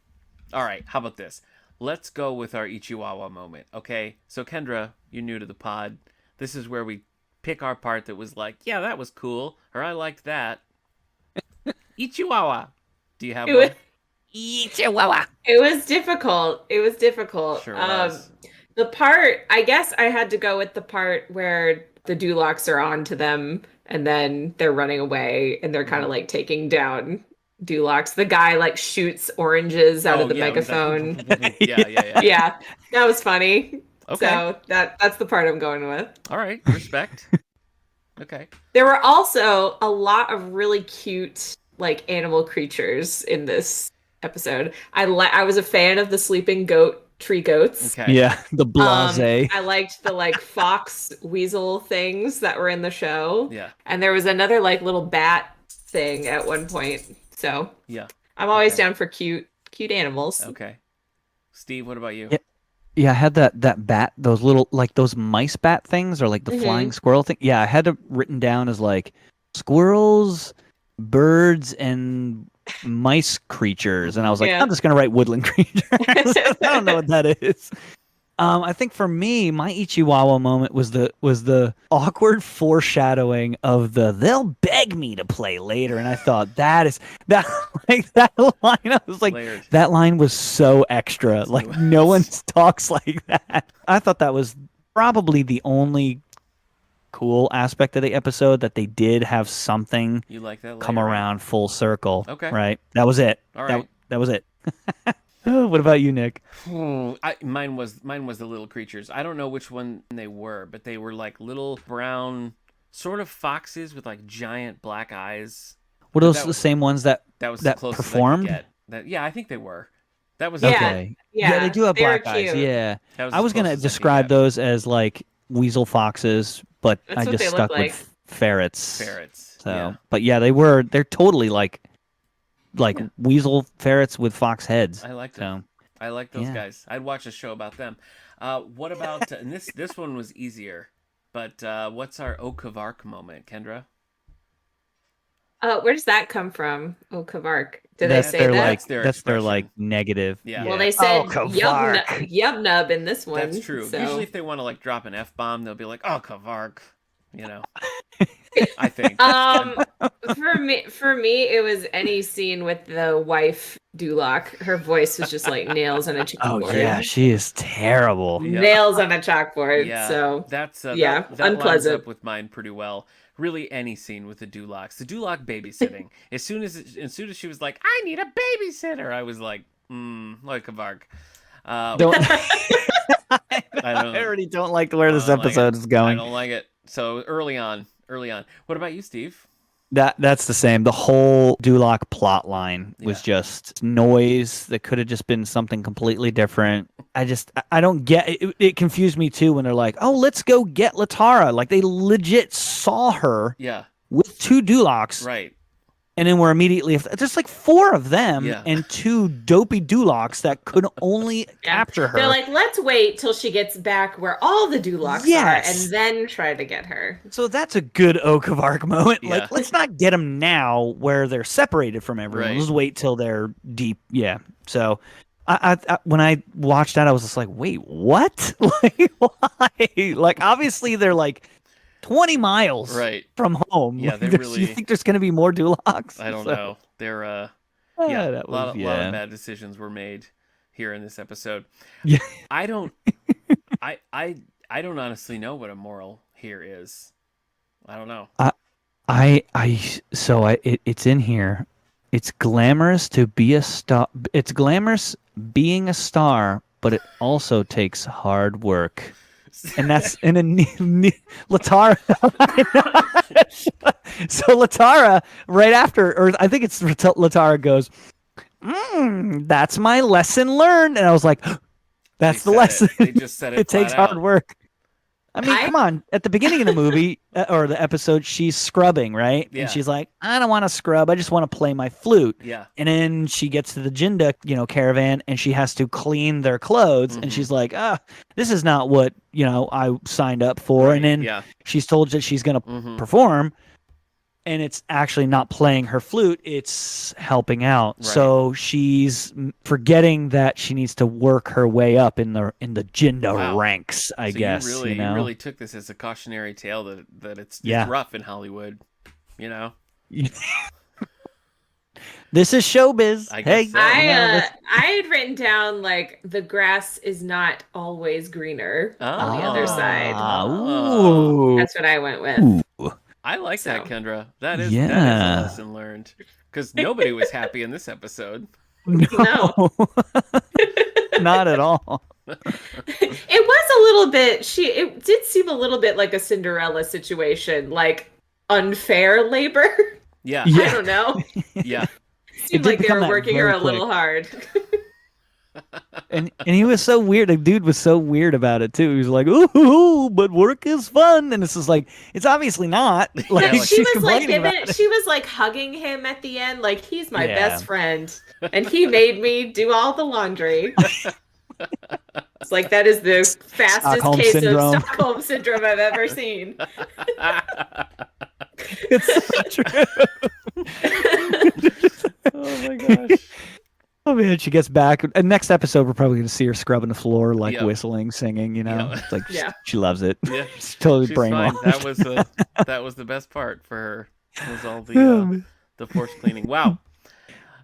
Speaker 2: All right, how about this? Let's go with our Ichiwawa moment, okay? So Kendra, you're new to the pod. This is where we pick our part that was like, yeah, that was cool, or I liked that. Ichiwawa. Do you have
Speaker 3: It
Speaker 2: one?
Speaker 3: was, it was difficult. It was difficult.
Speaker 2: Sure was.
Speaker 3: The part, I guess I had to go with the part where the Dulocs are on to them and then they're running away and they're kind of like taking down Dulocs. The guy like shoots oranges out of the
Speaker 2: yeah, it was
Speaker 3: megaphone.
Speaker 2: that- yeah.
Speaker 3: Yeah, that was funny.
Speaker 2: Okay.
Speaker 3: So that's the part I'm going with.
Speaker 2: All right, respect. Okay.
Speaker 3: There were also a lot of really cute like animal creatures in this episode. I was a fan of the sleeping goat tree goats.
Speaker 2: Okay.
Speaker 1: Yeah. The blase.
Speaker 3: I liked the like fox weasel things that were in the show.
Speaker 2: Yeah.
Speaker 3: And there was another like little bat thing at one point. So
Speaker 2: Yeah.
Speaker 3: I'm always
Speaker 2: Okay.
Speaker 3: down for cute animals.
Speaker 2: Okay. Steve, what about you?
Speaker 1: Yeah. Yeah, I had that bat, those little like those mice bat things, or like the flying squirrel thing. Yeah, I had it written down as like squirrels, birds, and mice creatures, and I was like,
Speaker 3: Yeah.
Speaker 1: I'm just gonna write woodland creatures. I don't know what that is. I think for me, my Ichiwawa moment was the awkward foreshadowing of they'll beg me to play later, and I thought that like that line. I was like,
Speaker 2: Layered.
Speaker 1: that line was so extra. Like no one talks like that. I thought that was probably the only cool aspect of the episode, that they did have something
Speaker 2: You like that
Speaker 1: come
Speaker 2: layering?
Speaker 1: around full circle.
Speaker 2: Okay.
Speaker 1: Right. That was it.
Speaker 2: All right.
Speaker 1: That was it. What about you, Nick?
Speaker 2: Mine was the little creatures. I don't know which one they were, but they were like little brown, sort of foxes with like giant black eyes.
Speaker 1: Were those
Speaker 2: that
Speaker 1: the
Speaker 2: was-
Speaker 1: same ones that
Speaker 2: That was
Speaker 1: that
Speaker 2: the closest
Speaker 1: performed?
Speaker 2: I could get. Yeah, I think they were. That was
Speaker 3: Yeah.
Speaker 1: Okay.
Speaker 3: Yeah,
Speaker 1: they do have
Speaker 3: they were
Speaker 1: black eyes.
Speaker 3: cute.
Speaker 1: Yeah.
Speaker 2: That was
Speaker 1: I
Speaker 2: as
Speaker 1: was gonna
Speaker 2: close as I could
Speaker 1: describe
Speaker 2: get.
Speaker 1: those as like weasel foxes, but
Speaker 3: That's
Speaker 1: I
Speaker 3: what
Speaker 1: just
Speaker 3: they look
Speaker 1: stuck
Speaker 3: like.
Speaker 1: with ferrets.
Speaker 2: Ferrets.
Speaker 1: So,
Speaker 2: Yeah.
Speaker 1: but yeah, they're totally like weasel ferrets with fox heads.
Speaker 2: I liked them. I like those
Speaker 1: Yeah.
Speaker 2: guys. I'd watch a show about them. What about and this one was easier, but what's our Okavark moment, Kendra?
Speaker 3: Where does that come from? Oh, Kavark. Did
Speaker 1: That's
Speaker 3: they say
Speaker 1: their
Speaker 3: that?
Speaker 1: like
Speaker 2: That's their
Speaker 1: that's their
Speaker 2: expression.
Speaker 1: like negative.
Speaker 2: Yeah.
Speaker 3: Well, they said
Speaker 1: Kavark.
Speaker 3: yub nub in this one.
Speaker 2: That's true.
Speaker 3: So.
Speaker 2: Usually, if they want to like drop an F-bomb, they'll be like, "Oh, Kavark," you know. I think.
Speaker 3: For me, it was any scene with the wife Duloc. Her voice was just like nails on a
Speaker 1: Oh
Speaker 3: chalkboard.
Speaker 1: yeah, she is terrible.
Speaker 2: Yeah.
Speaker 3: Nails on a chalkboard.
Speaker 2: Yeah,
Speaker 3: So
Speaker 2: that's
Speaker 3: yeah,
Speaker 2: that lines
Speaker 3: unpleasant.
Speaker 2: up with mine pretty well. Really, any scene with the Dulocs, the Duloc babysitting. as soon as she was like, "I need a babysitter," I was like, like Kavark.
Speaker 1: Don't.
Speaker 2: I don't.
Speaker 1: I already don't like where this
Speaker 2: I don't like
Speaker 1: episode
Speaker 2: it.
Speaker 1: is
Speaker 2: I
Speaker 1: going.
Speaker 2: don't like it. So early on. What about you, Steve?
Speaker 1: That's the same. The whole Duloc plot line was just noise that could have just been something completely different. I don't get it. It confused me too when they're like, "Oh, let's go get Latara." Like they legit saw her
Speaker 2: Yeah,
Speaker 1: with two Dulocs
Speaker 2: right.
Speaker 1: And then we're immediately there's like 4 of them
Speaker 2: Yeah.
Speaker 1: and 2 dopey Dulocs that could only
Speaker 3: Yeah.
Speaker 1: capture her.
Speaker 3: They're like, let's wait till she gets back where all the Dulocs
Speaker 1: Yes.
Speaker 3: are and then try to get her.
Speaker 1: So that's a good Oak of Arc moment.
Speaker 2: Yeah.
Speaker 1: Like, let's not get them now where they're separated from everyone.
Speaker 2: Right.
Speaker 1: Let's wait till they're deep. Yeah. So I when I watched that, I was just like, wait, what? Like, why? Like, obviously they're like 20 miles
Speaker 2: Right.
Speaker 1: from home.
Speaker 2: Yeah,
Speaker 1: Like,
Speaker 2: they
Speaker 1: there's-
Speaker 2: really-
Speaker 1: You think there's going to be more Dulocs?
Speaker 2: I don't
Speaker 1: So,
Speaker 2: know. They're
Speaker 1: yeah,
Speaker 2: a
Speaker 1: that
Speaker 2: lot
Speaker 1: was,
Speaker 2: of bad decisions were made here in this episode.
Speaker 1: Yeah.
Speaker 2: I don't I don't honestly know what a moral here is. I don't know.
Speaker 1: It's in here. It's glamorous to be a star. It's glamorous being a star, but it also takes hard work. And that's in a Latara. So Latara, right after, or I think it's Latara goes, that's my lesson learned. And I was like, that's the
Speaker 2: They said
Speaker 1: lesson.
Speaker 2: it. They just said it.
Speaker 1: It takes
Speaker 2: flat
Speaker 1: hard
Speaker 2: out.
Speaker 1: work. I mean, come on. At the beginning of the movie or the episode, she's scrubbing, right?
Speaker 2: Yeah.
Speaker 1: And she's like, I don't want to scrub. I just want to play my flute.
Speaker 2: Yeah.
Speaker 1: And then she gets to the Jinda, caravan, and she has to clean their clothes.
Speaker 2: Mhm.
Speaker 1: And she's like, this is not what, I signed up for.
Speaker 2: Right,
Speaker 1: And then
Speaker 2: yeah.
Speaker 1: she's told that she's going to
Speaker 2: Mhm.
Speaker 1: perform. And it's actually not playing her flute, it's helping out.
Speaker 2: Right.
Speaker 1: So she's forgetting that she needs to work her way up in the Jinda
Speaker 2: Wow.
Speaker 1: ranks, I
Speaker 2: So
Speaker 1: guess.
Speaker 2: you really took this as a cautionary tale that it's
Speaker 1: Yeah.
Speaker 2: rough in Hollywood,
Speaker 1: This is showbiz.
Speaker 2: I guess
Speaker 1: Hey,
Speaker 2: so.
Speaker 3: I had written down like the grass is not always greener on the other side.
Speaker 1: Ooh.
Speaker 3: That's what I went with.
Speaker 2: I like that,
Speaker 3: So.
Speaker 2: Kendra. That is
Speaker 1: Yeah.
Speaker 2: a lesson learned. Because nobody was happy in this episode.
Speaker 1: No. Not at all.
Speaker 3: It was a little bit it did seem a little bit like a Cinderella situation, like unfair labor.
Speaker 2: Yeah.
Speaker 1: Yeah.
Speaker 3: I don't know.
Speaker 2: Yeah.
Speaker 3: Seemed
Speaker 1: did
Speaker 3: like they
Speaker 1: become
Speaker 3: were
Speaker 1: that
Speaker 3: working her
Speaker 1: very
Speaker 3: a little
Speaker 1: quick.
Speaker 3: hard.
Speaker 1: And he was so weird. The dude was so weird about it too. He was like, "Ooh, but work is fun," and it's just like it's obviously not. Like
Speaker 2: Yeah, like-
Speaker 3: she
Speaker 1: she's
Speaker 3: was like
Speaker 1: complaining about it.
Speaker 3: she was like hugging him at the end, like he's my
Speaker 1: Yeah.
Speaker 3: best friend, and he made me do all the laundry. It's like that is the fastest
Speaker 1: Stockholm
Speaker 3: case
Speaker 1: syndrome.
Speaker 3: of Stockholm syndrome I've ever seen.
Speaker 1: It's so true.
Speaker 2: Oh my gosh.
Speaker 1: Oh man, she gets back. And next episode, we're probably going to see her scrubbing the floor, like
Speaker 2: Yep.
Speaker 1: whistling, singing.
Speaker 2: Yeah.
Speaker 1: It's like
Speaker 3: Yeah.
Speaker 1: she loves it.
Speaker 2: Yeah.
Speaker 1: She's totally
Speaker 2: She's fine.
Speaker 1: brainwashed.
Speaker 2: That was the best part for her. Was all
Speaker 1: Oh, man.
Speaker 2: the force cleaning. Wow.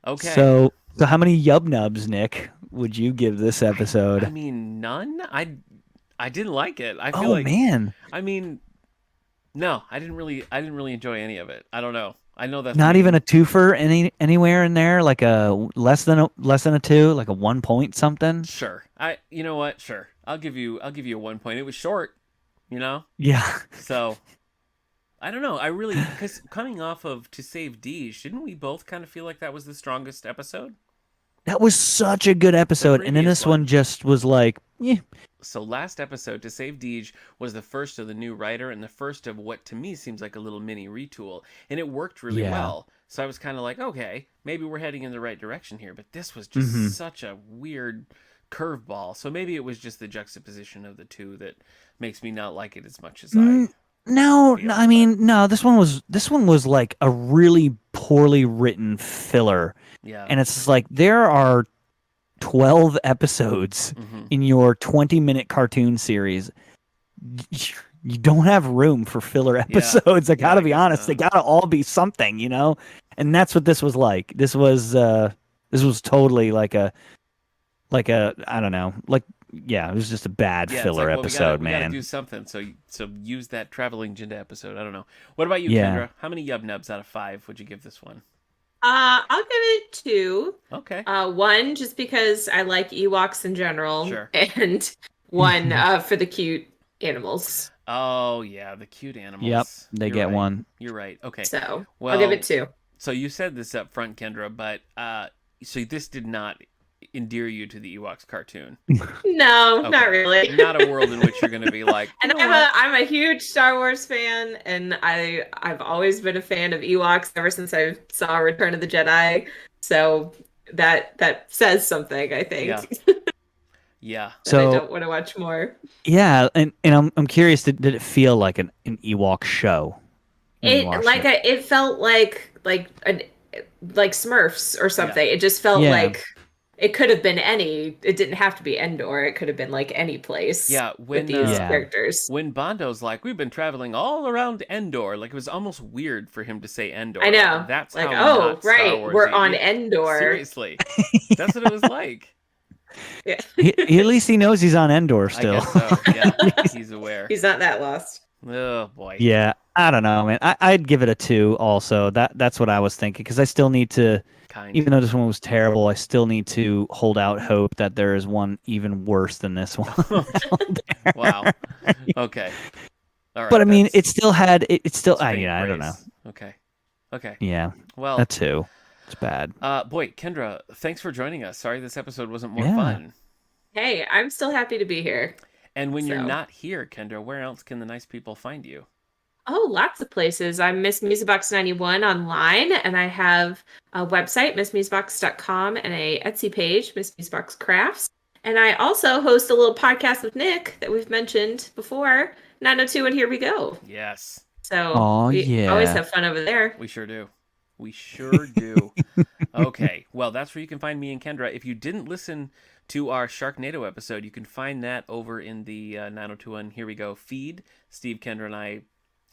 Speaker 2: Okay.
Speaker 1: So how many yub nubs, Nick, would you give this episode?
Speaker 2: I mean, none. I didn't like it. I feel
Speaker 1: Oh
Speaker 2: like
Speaker 1: man,
Speaker 2: I mean, no, I didn't really enjoy any of it. I don't know. I know that's
Speaker 1: not even a twofer anywhere in there, like a less than a 2, like a 1 point something.
Speaker 2: Sure. You know what? Sure. I'll give you a 1 point. It was short,
Speaker 1: Yeah,
Speaker 2: So I don't know. I really because coming off of To Save Deej, didn't we both kind of feel like that was the strongest episode?
Speaker 1: that was such a good episode, and then
Speaker 2: previous
Speaker 1: this one just was like, yeah,
Speaker 2: So last episode, To Save Deej, was the first of the new writer and the first of what to me seems like a little mini retool. And it worked really
Speaker 1: Yeah.
Speaker 2: well. So I was kind of like, okay, maybe we're heading in the right direction here. But this was just such a weird curveball. So maybe it was just the juxtaposition of the two that makes me not like it as much as I...
Speaker 1: No,
Speaker 2: feel,
Speaker 1: I mean, no. This one was like a really poorly written filler,
Speaker 2: Yeah.
Speaker 1: and it's just like there are 12 episodes
Speaker 2: Mhm.
Speaker 1: in your 20-minute cartoon series. You don't have room for filler episodes. I
Speaker 2: Yeah,
Speaker 1: gotta
Speaker 2: I
Speaker 1: be
Speaker 2: guess
Speaker 1: honest.
Speaker 2: not.
Speaker 1: They gotta all be something, And that's what this was like. This was totally like a I don't know, it was just a bad
Speaker 2: Yeah, it's
Speaker 1: filler
Speaker 2: like, well,
Speaker 1: episode,
Speaker 2: we gotta
Speaker 1: man.
Speaker 2: do something. So use that Traveling Jinda episode. I don't know. What about you,
Speaker 1: Yeah.
Speaker 2: Kendra? How many yub nubs out of 5 would you give this one?
Speaker 3: I'll give it 2.
Speaker 2: Okay.
Speaker 3: 1 just because I like Ewoks in general,
Speaker 2: Sure.
Speaker 3: and 1 for the cute animals.
Speaker 2: Oh yeah, the cute animals.
Speaker 1: Yep, they
Speaker 2: You're
Speaker 1: get
Speaker 2: right.
Speaker 1: one.
Speaker 2: You're right. Okay.
Speaker 3: So
Speaker 2: Well,
Speaker 3: I'll give it 2.
Speaker 2: So you said this up front, Kendra, but so this did not endear you to the Ewoks cartoon?
Speaker 3: No,
Speaker 2: Okay.
Speaker 3: not really.
Speaker 2: Not a world in which you're going to be like,
Speaker 3: And I'm a huge Star Wars fan, and I've always been a fan of Ewoks ever since I saw Return of the Jedi. So that says something, I think.
Speaker 2: Yeah. Yeah.
Speaker 3: That
Speaker 1: So
Speaker 3: I don't want to watch more.
Speaker 1: yeah, and I'm curious. Did it feel like an Ewok show? when you watched
Speaker 3: It felt like Smurfs or something.
Speaker 2: Yeah.
Speaker 3: It just felt
Speaker 1: Yeah.
Speaker 3: like it could have been any. It didn't have to be Endor. It could have been like any place.
Speaker 2: Yeah,
Speaker 3: with these
Speaker 1: Yeah.
Speaker 3: characters.
Speaker 2: When Bondo's like, we've been traveling all around Endor, like it was almost weird for him to say Endor.
Speaker 3: I know.
Speaker 2: That's
Speaker 3: Like,
Speaker 2: how
Speaker 3: oh
Speaker 2: not Star
Speaker 3: right,
Speaker 2: Wars
Speaker 3: we're
Speaker 2: is.
Speaker 3: on
Speaker 2: Yeah,
Speaker 3: Endor.
Speaker 2: Seriously, that's what it was like.
Speaker 3: Yeah.
Speaker 1: At least he knows he's on Endor
Speaker 2: I
Speaker 1: still.
Speaker 2: guess so. Yeah, he's aware.
Speaker 3: He's not that lost.
Speaker 2: Oh boy.
Speaker 1: Yeah, I don't know, man. I'd give it a 2 also. That's what I was thinking, because I still need to,
Speaker 2: Kind.
Speaker 1: even though this one was terrible, I still need to hold out hope that there is one even worse than this one.
Speaker 2: Wow. Okay. All right.
Speaker 1: But I mean,
Speaker 2: that's-
Speaker 1: it still had it's still
Speaker 2: that's faint
Speaker 1: yeah, I don't know.
Speaker 2: praise. Okay. Okay.
Speaker 1: Yeah,
Speaker 2: Well,
Speaker 1: a 2. It's bad.
Speaker 2: boy, Kendra, thanks for joining us. Sorry this episode wasn't more
Speaker 1: Yeah.
Speaker 2: fun.
Speaker 3: Hey, I'm still happy to be here.
Speaker 2: And when you're
Speaker 3: So.
Speaker 2: not here, Kendra, where else can the nice people find you?
Speaker 3: Oh, lots of places. I'm Miss Musicbox91 online, and I have a website, missmusicbox.com, and a Etsy page, Miss Musicbox Crafts. And I also host a little podcast with Nick that we've mentioned before, 902 and Here We Go.
Speaker 2: Yes,
Speaker 3: So
Speaker 1: Aw,
Speaker 3: we
Speaker 1: yeah.
Speaker 3: always have fun over there.
Speaker 2: we sure do. We sure do. Okay, well, that's where you can find me and Kendra. If you didn't listen to our Sharknado episode, you can find that over in the 902 Here We Go feed. Steve, Kendra, and I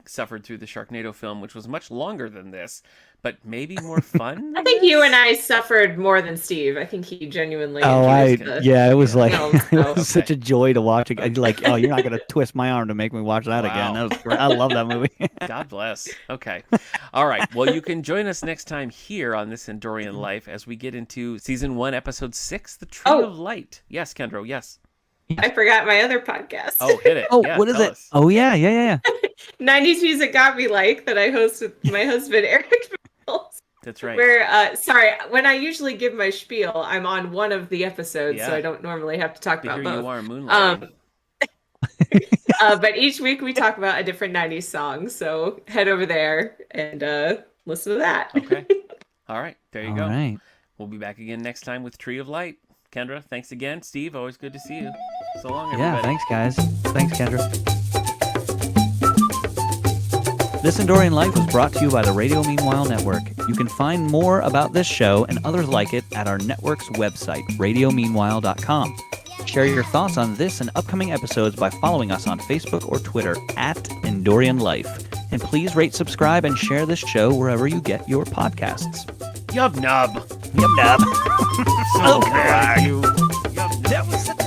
Speaker 2: suffered through the Sharknado film, which was much longer than this, but maybe more fun.
Speaker 3: I think you and I suffered more than Steve. I think he genuinely
Speaker 1: Oh,
Speaker 3: enjoys the
Speaker 1: yeah, it was like
Speaker 3: film,
Speaker 1: it
Speaker 3: so.
Speaker 1: was such a joy to watch it. I'd like, oh, you're not gonna twist my arm to make me watch that again.
Speaker 2: Wow.
Speaker 1: That was great. I love that movie.
Speaker 2: God bless. Okay. All right. Well, you can join us next time here on This Endorian Life as we get into Season 1, Episode 6, The Tree
Speaker 3: Oh.
Speaker 2: of Light. Yes, Kendra, yes.
Speaker 3: I forgot my other podcast.
Speaker 2: Oh, hit it.
Speaker 1: Oh,
Speaker 2: Yeah,
Speaker 1: what is
Speaker 2: tell
Speaker 1: it?
Speaker 2: us.
Speaker 1: Oh yeah.
Speaker 3: 90s Music Got Me Like, that I host with my husband, Eric Mills.
Speaker 2: That's right.
Speaker 3: Where, sorry, when I usually give my spiel, I'm on one of the episodes, so
Speaker 2: Yeah.
Speaker 3: I don't normally have to talk
Speaker 2: But
Speaker 3: about
Speaker 2: here you
Speaker 3: both.
Speaker 2: are, moonlighting.
Speaker 3: But each week we talk about a different 90s song, so head over there and listen to that.
Speaker 2: Okay. All right. There you
Speaker 1: All
Speaker 2: go.
Speaker 1: right.
Speaker 2: We'll be back again next time with Tree of Light. Kendra, thanks again. Steve, always good to see you. So long, everybody.
Speaker 1: Yeah. Thanks, guys. Thanks, Kendra. This Endorian Life was brought to you by the Radio Meanwhile Network. You can find more about this show and others like it at our network's website, radiomeanwhile.com. Share your thoughts on this and upcoming episodes by following us on Facebook or Twitter at Endorian Life. And please rate, subscribe, and share this show wherever you get your podcasts.
Speaker 2: Yub nub.
Speaker 1: Yum nub.
Speaker 2: So
Speaker 1: Oh,
Speaker 2: mad at
Speaker 1: God.
Speaker 2: you. Yub nub.
Speaker 1: That was